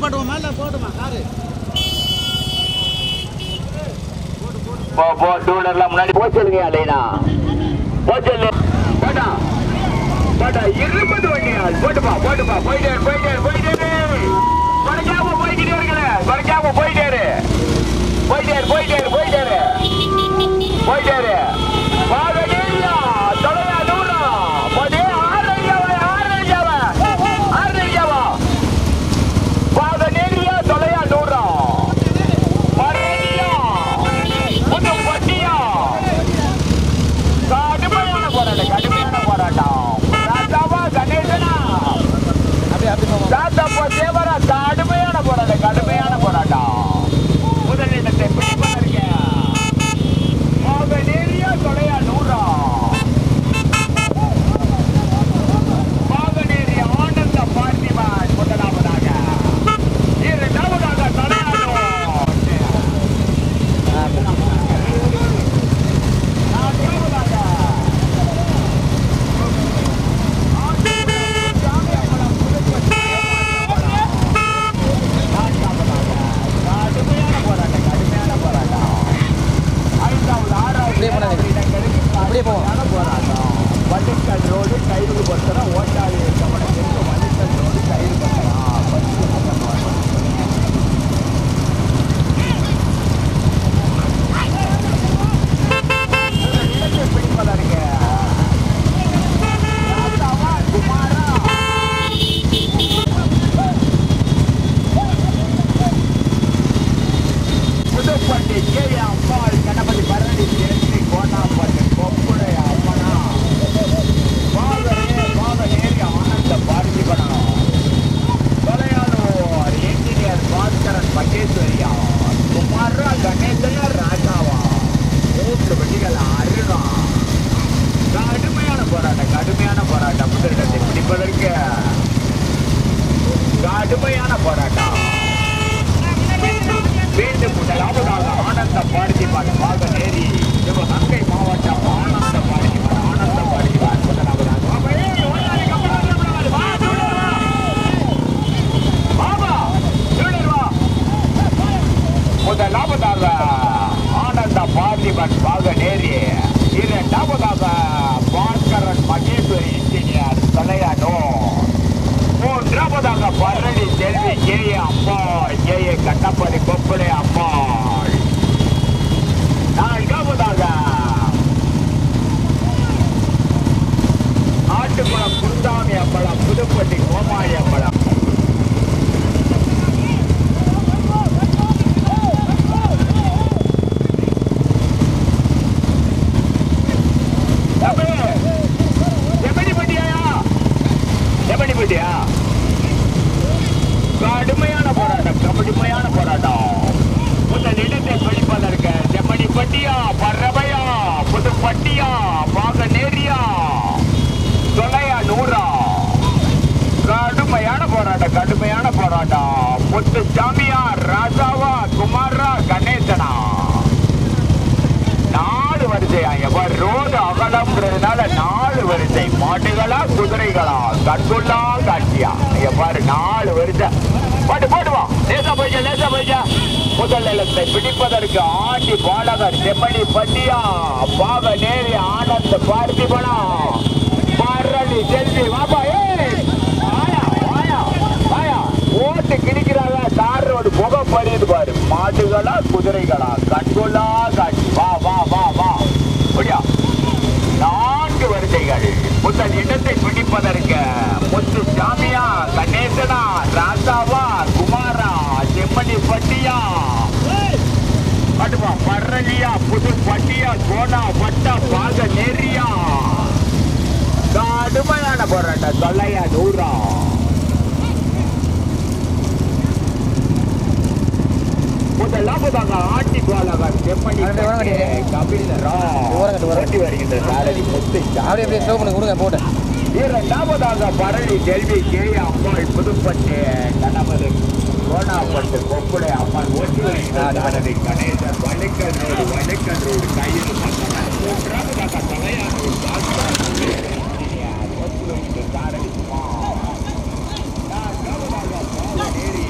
போட்டுமா இல்ல போட்டுமா காரு டூலர்லாம் முன்னாடி போச்சலுங்க லைனா போச்சல் போட்டா போட்டா 20 வண்டியால் போட்டுப்பா போட்டுப்பா போயிட்டே போயிட்டே போயிட்டே குறைக்காம போய்கிட்டே இருக்கல குறைக்காம போயிட்டே போயிட்டே போயிட்டே போயிட்டே போயிட்டே பாதடியா தொலையா தூரம் போதே ஆரஞ்சாவா பாதடியா தொலையா தூரம் கடுமையான போராட்டம் ராஜாவா கணேசனா ராஜாப்பா தேவரா கடுமையான போராட்டம் முதலிடத்தை பிடிப்பதற்கு மாவனேரியா தொலையா நூறா மாவனேரியா ஆனந்த பார்த்திபான் முதலாவதாக இரண்டாவதாக தலையானோ வண்டிக்கல் ரோடு கைது பத்திர ஓட்டாளி வண்டிக்கல் ரோடு கைது பிடிப்பதற்கு குமாரா புதுப்பட்டி கே அம்பாள் கணபதி பரணி சேர்த்து கோட்டாப்பட்டு கொப்புடைய அம்மனா பாதநேரி ஆனந்த பார்த்திபனா தொலையாளர் என்ஜினியர் பாஸ்கரன் மகேஸ்வரியா குமாரா கணேசனா ராஜாவா 3 வண்டிகள் அருணா கடுமையான போராட்டம் முதலிடத்தை பிடிப்பதற்கு கடுமையான போராட்டம் மீண்டும் முதலாவதாக ஆனந்த பார்த்திபன் பாதநேரி சிவகங்கை மாவட்டம் ஆனந்த பார்த்திபன் முதலாவதாக முதலாவதாக ஆனந்த பார்த்திபன் பாதநேரி இரண்டாவதாக பாஸ்கரன் மகேஸ்வரி இன்ஜினியர் தலையானோ மூன்றாவதாக பரணி செல்வி கே அம்பாள் கே கட்டப்படி கொப்படை அம்பாள் நான்காவதாக ஆட்டுக்குளம் குந்தாமி அம்பலம் புதுப்பட்டி கோமாளி அம்பலம் கடுமையான போராட்டம் முதலிடத்தை பிடிப்பதற்கு செம்மணிப்பட்டியா பறவையா புதுப்பட்டியா பாகநேரியா தொலையா நூறா கடுமையான போராட்டம் முத்துசாமியா ராஜாவா குமாரா கணேசனா 4 வரிசையா எவர் ரோடு அகலம்ன்றதுனால 4 வரிசை மாட்டுகளா குதிரைகளா கண்கொள்ளா காட்சியா எவ்வாறு 4 வரிசை போட்டுவா லேசா போய்க்க முதலிடத்தை பிடிப்பதற்கு ஆண்டி பாலகர் செம்மணி பட்டியா பாகநேரி ஆனந்த பார்த்திபனா பரணி செல்வி வாப்பா ஓட்டு கிணிக்கிறாங்க தார் ரோடு முகம் பண்ணிட்டு பாரு மாட்டுகளா குதிரைகளா கண்கொள்ளா காட்சி வா முடியா 4 வரிசைகள் முதல் இடத்தை பிடிப்பதற்கு முத்துசாமியா கணேசனா ராசாவா குமாரா செம்மணி பட்டியா தொல்லையா நூறா முதலாவதாக ஆட்டி பாலகர் செம்மணி கபிலரா ஓட்டி வருகின்ற சாரதி முத்து இரண்டாவதாக பரணி செல்வி கே அம்மாள் புதுப்பட்டு கணவர் கோணாப்பட்டு கொப்புளை அம்மாள் ஓட்டி வருகின்ற சாரதி கணேசன் வழுக்கல் ரோடு கையில் மூன்றாவதாக தலையானூர் ஓட்டி வருகின்ற சாரதி நான்காவதாக பாலநேரி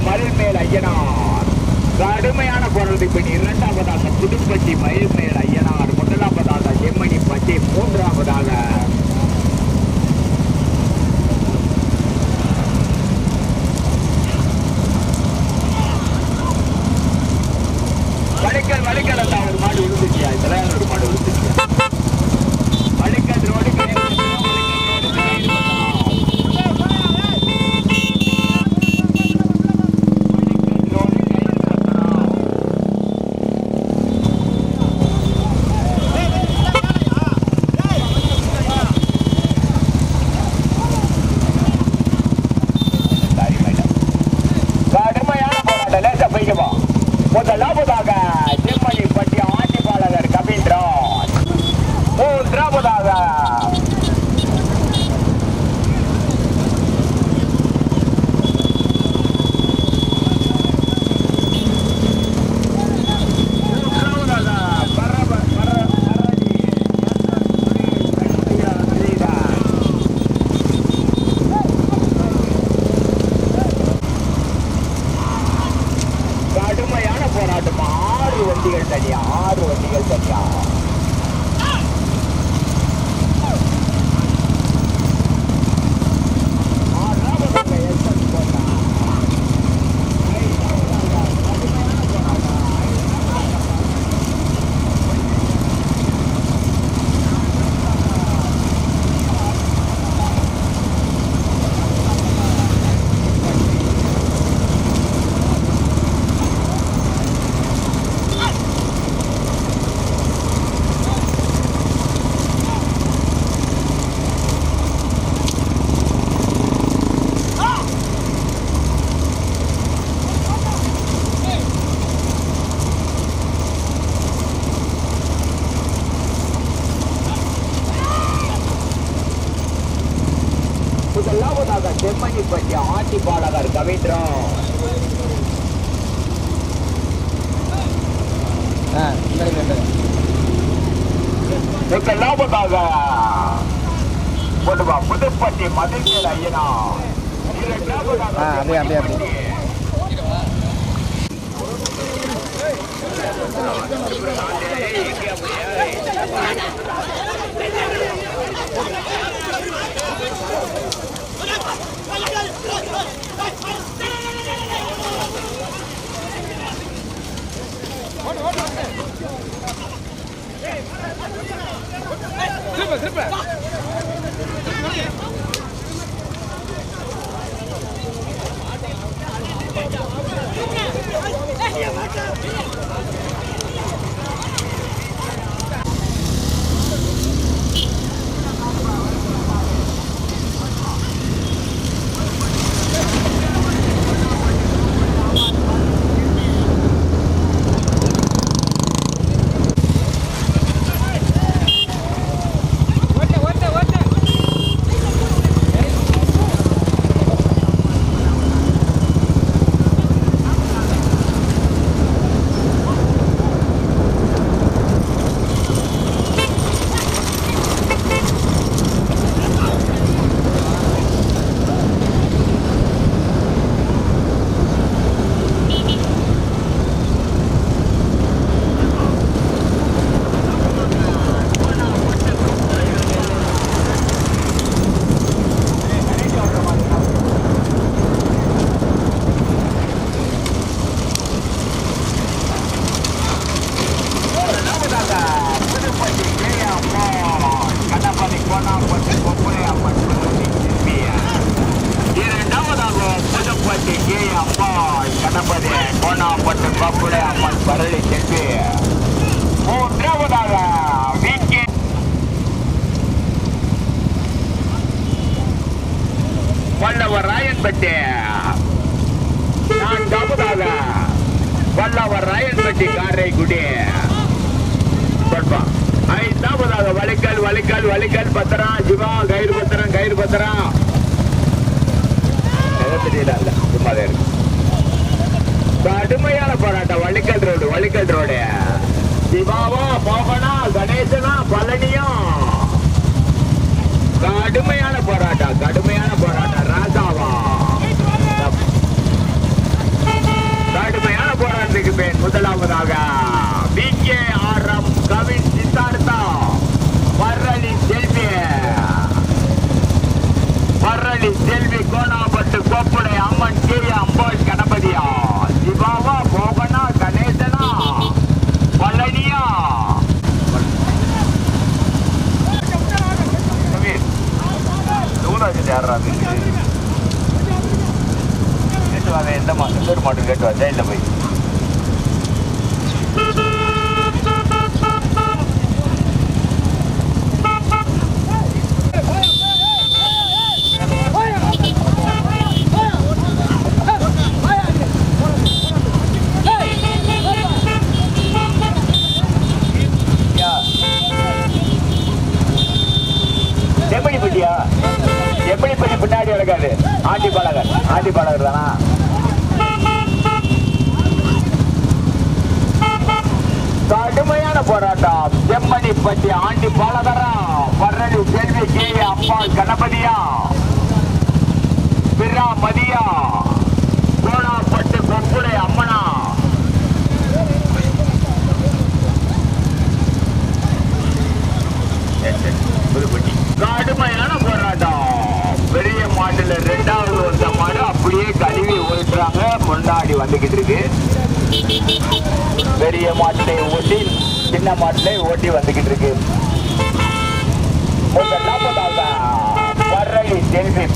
மயில்மேல் ஐயனார் கடுமையான போராட்டத்தின் பின் இரண்டாவதாக புதுப்பட்டி மயில்மேல் ஐயனார், முதலாவதாக செம்மணி பட்டி, மூன்றாவதாக வழிக்கல் அந்த ஒரு மாடு விழுந்துச்சியா, இதெல்லாம் ஒரு மாடு விழுந்துச்சியா வழிக்கல் ரோடு செம்மணிப்பட்டி ஆட்டி பாலகர் கவிந்திரம். லாபத்தாக போட்டுவா புதுப்பட்டி மதில் ஐயனா. அப்படியே அப்படியே அப்படியே வல்லவராயன்பட்டி. நான்காவதாக வல்லவராயன்பட்டி காரைக்குடி. ஐந்தாவதாக வலிக்கல் வலிக்கல் வலிக்கல் பத்திரம் சிவா கயிறு பத்திரம் கயிறு பத்திரம் தெரியல சும்மா கடுமையான போராட்டம். வலிக்கல் ரோடு சிவாவா மோகனா கணேசனா பழனியும் கடுமையான போராட்டம் ராஜாவா கடுமையான போராட்டத்துக்கு பேர். முதலாவதாக BKRM கவின் சித்தார்த்தா மரளி செல்வி கோணாப்பட்டு கோப்புடை அம்மன் கீழே அம்பாள் கணபதியா சிவாவா மோகனா கணேசனா பழனியா யாராவது கேட்டு வாங்க. எந்த மாட்டு மாட்டு கேட்டு வந்தா இல்லை போய் எப்படி பின்னாடி நடக்காது. ஆண்டி பாலகர் தானா? கடுமையான போராட்டம். செம்மணிப்பட்டி ஆண்டி பாலகரா பரணி செல்வி கேவி அம்பாள் கணபதியா பிறா மதியா கோணாப்பட்டு கொப்புடை அம்மனா புதுப்பட்டி. கடுமையான போராட்டம். பெரிய மாட்டுல ரெண்டாவது வந்த மாடு அப்படியே கழுவி ஓட்டுறாங்க. முன்னாடி வந்துகிட்டு இருக்கு. பெரிய மாட்டிலே ஓட்டி சின்ன மாட்டிலே ஓட்டி வந்துகிட்டு இருக்கு.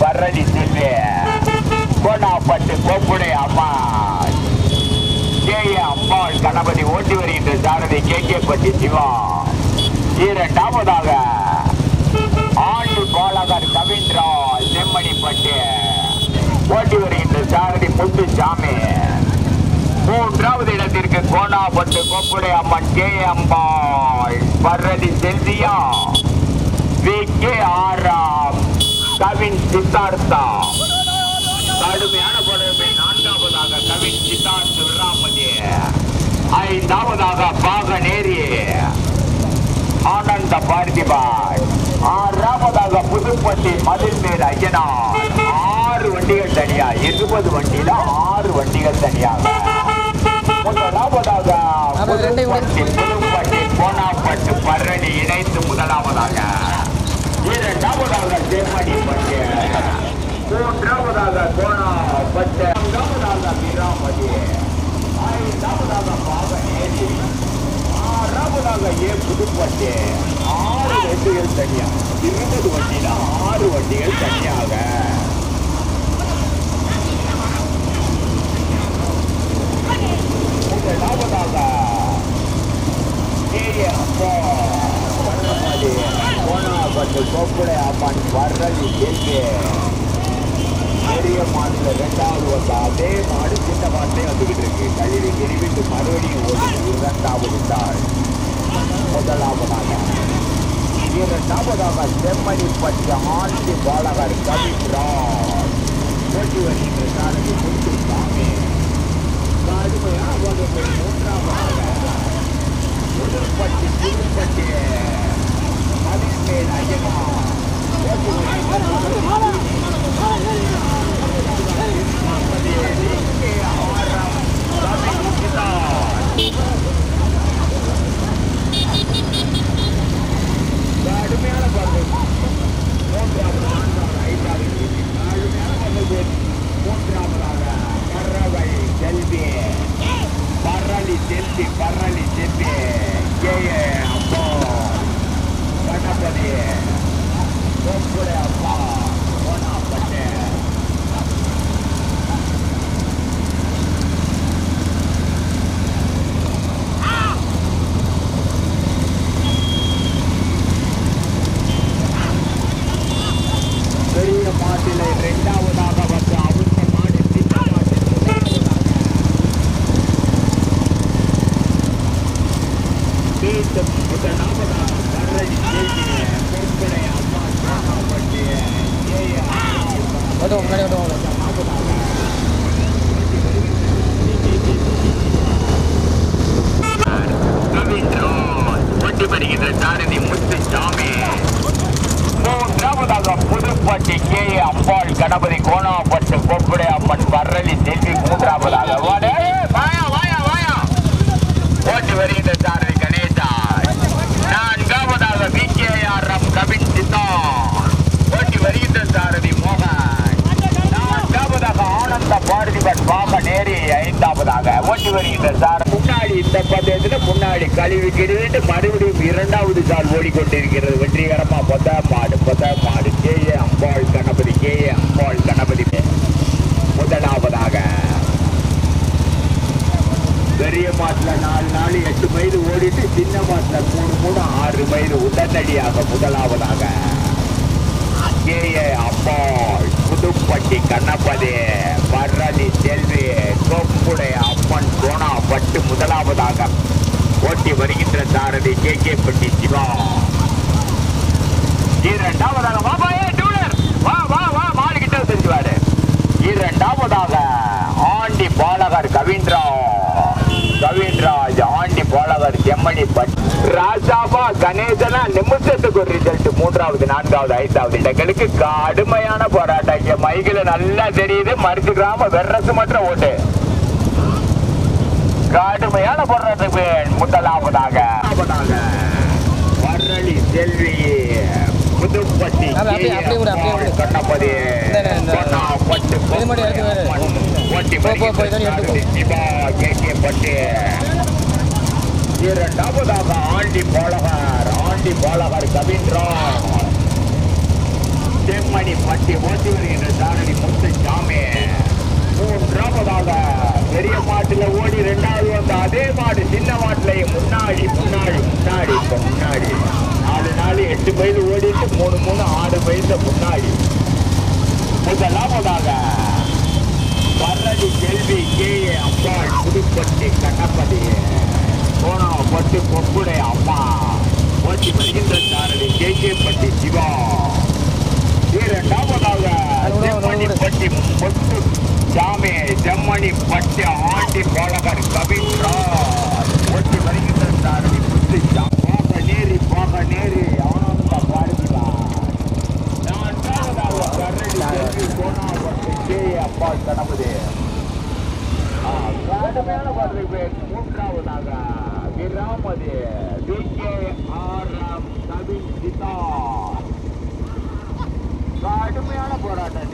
பரணி செல்வி கோணாப்பட்டு கோப்புடை அம்மா கேஏ அம்பாள் கணபதி ஓட்டி வருகின்ற சாரதி கேகேப்பட்டி சிவா. இரண்டாவதாக ஆண்டு பாலகர் கவிந்திரா செம்மணிப்பட்டு ஓட்டி வருகின்ற சாரதி முத்துசாமி. மூன்றாவது இடத்திற்கு கோணாப்பட்டு கோப்புடை அம்மன் கே அம்பாள் பரதி செல்வியா BKRM கவின் சித்தார்த்தா கடுமையான போராட்டத்தை நான்காவதாக கவின் சித்தார்த் விராமதி, ஐந்தாவதாக பாகநேரி ஆனந்த பார்த்திபாய், ஆறாவதாக புதுப்பட்டி மதில் மேல் ஐயனார். 6 வண்டிகள் தனியா, 20 வண்டியில 6 வண்டிகள் தனியாக. முதலாவதாக புதுப்பட்டி கோனாப்பட்டு பரணி இணைந்து முதலாவதாக, இரண்டாவதாக தேமணி பட்டு, மூன்றாவதாக கோனாப்பட்டு, நான்காவதாக விராமதி, ஐந்தாவதாக பாகநேரி, ஆறாவதாக புதுப்பட்டி. 6 வண்டிகள் தனியா, 20 வண்டியில 6 வண்டிகள் தனியாக. முதலாவதாக கோனாப்பட்டு கோப்புடை அம்மன் வரலி கேள்வி பெரிய மாடுல 2வது வந்தா அதே மாடு சின்ன மாட்டே வந்துகிட்டு இருக்கு. கழிவு திருவிட்டு மறுபடியும் ஓடுது 2வது தாள். முதலாவதாக, இரண்டாவதாக செம்மணிப்பட்டு ஆண்டி பாலகர் கவிராஜ் போட்டி வருகின்ற சாரதி முத்து சாமி. கடுமையான வகுப்பு மூன்றாவதாக புதுப்பட்டி மதிமேல் ஐயனார் போட்டி வருகின்ற கடுமையான பங்கு மூன்றாவதாக பறவை செல்வி பரளி செல்வி கே அப்பா கணபதி கோப்புடைய அப்பா கோனாப்பட்டு. பெரிய மாட்டிலை 2வதாக வந்து அவங்க மாடு சின்ன மாட்டில் முதலாவதாக கரடி கேள்வி கோப்புடைய அம்மா கோனாப்பட்டு ஒட்டி வருகின்ற சாரதி முத்து சாமி. மூன்றாவதாக புதுப்பட்டி கே அம்பாள் கணபதி கோனாப்பட்டு கோப்புடை அம்மன் பரளி செல்வி. மூன்றாவதாக ஓட்டி வருகின்ற சாரதி கணேசா. நான்காவதாக VKRM கவின் சித்தார் ஓட்டி வருகின்ற சாரதி மோகன். நான்காவதாக ஆனந்த பார்த்திபன் பாகநேரி. ஐந்தாவதாக ஓட்டி வருகின்ற சார் முன்னாடி இந்த பந்தயத்தில் முன்னாடி கழிவு கிழிவிட்டு மறுபடியும் 2வது சால் ஓடிக்கொண்டிருக்கிறது வெற்றிகரமா. மொத மாடு கே அம்பாள் கணபதி. முதலாவதாக பெரிய மாட்டில் 4 நாள் 8 மைல் ஓடிட்டு சின்ன மாட்டில் 3 6 மைல் உடனடியாக. முதலாவதாக கே அம்பாள் புதுப்பட்டி கணபதி பரளி செல்வி கோப்புடைய அம்மன் கோனாப்பட்டு. முதலாவதாக ஓட்டி வருகின்ற சாரதி கே பட்டி சிவா. இரண்டாவதாக மாடுகிட்ட தெரிஞ்சுவாரு. இரண்டாவதாக ஆண்டி பாலகர் கவின்ராஜ் ஆண்டி பாலகர் செம்மணி பட் ராஜாபா கணேசனா நிமிஷத்துக்கு ஒரு ரிசல்ட். 3வது 4வது 5வது இடங்களுக்கு கடுமையான போராட்டம். இங்க மைகில நல்லா தெரியுது. மருத்து கிராம வெர்ரசு மற்ற ஓட்டு கடுமையான போராட்டத்துக்கு. முதலாவதாக வரலி செல்வி புதுப்பட்டி கண்ணப்பதி பட்டு. இரண்டாவதாக ஆண்டி பாலகர் கவின்ராஜ் செம்மணி பட்டி ஓட்டி வருகின்ற சாரதி முத்து சாமி. மூன்றாவதாக பெரிய மாட்டுல ஓடி 2வது வந்த அதே மாடு சின்ன மாட்டுலையும் முன்னாடி 4 நாள் 8 மைல் ஓடிட்டு 3 6 மைல் முன்னாடி. முதலாவதாக பரளி செல்வி கே அம்பாள் புதுப்பட்டி கணபதி கோனாப்பட்டு கொப்புடை அம்மா ஓட்டி வருகின்ற சாரதி கே பட்டி சிவா. இரண்டாவதாக செம்மணிப்பட்டி முத்து சாமி செம்மணிப்பட்டி ஆண்டி பாலகர் கவின்ராஜ் ஓட்டி வருகின்ற சாரதி முத்து போக நேரி ஆனந்த பார்க்கிறார். நான் கரடி கோணாவட்டு அப்பா கணபதி கடுமையான பதவி. மூன்றாவதாக விராமதி VKRM கவின் சிதா கடுமையான போராட்டம்.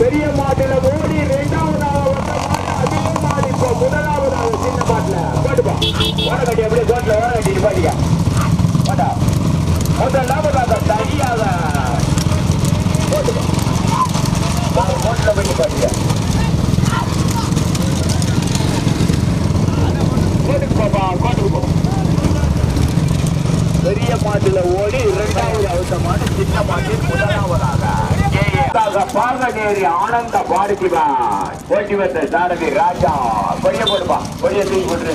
பெரிய மாட்டில ஓடி இரண்டாவதாக வந்த மாடு அதே மாடு இப்போ முதலாவதாக சின்ன மாட்டில போட்டுப்பா ஓட கட்டி அப்படியே தோட்டில் ஓட கட்டி நிப்பாட்டிக்க போட்டா முதலாவதாக தனியாக போட்டுப்பா மோட்டில் போய் நிப்பாட்டிக்க கோட்டுக்கு போப்பா கோட்டுக்கு போ. பெரிய மாட்டில ஓடி இரண்டாவது அவுத்த மாடு சின்ன மாட்டில் முதலாவதாக பாகநேரி ஆனந்த பாரதிவான் ஓட்டி வந்த சாரதி ராஜா கொடிய போடுப்பா கொடிய தூக்கி போட்டு.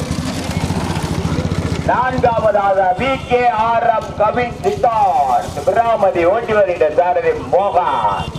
நான்காவதாக VKRM கவின் சித்தார்த் பிராமதி ஓட்டி வருகின்ற சாரதி மோகன்.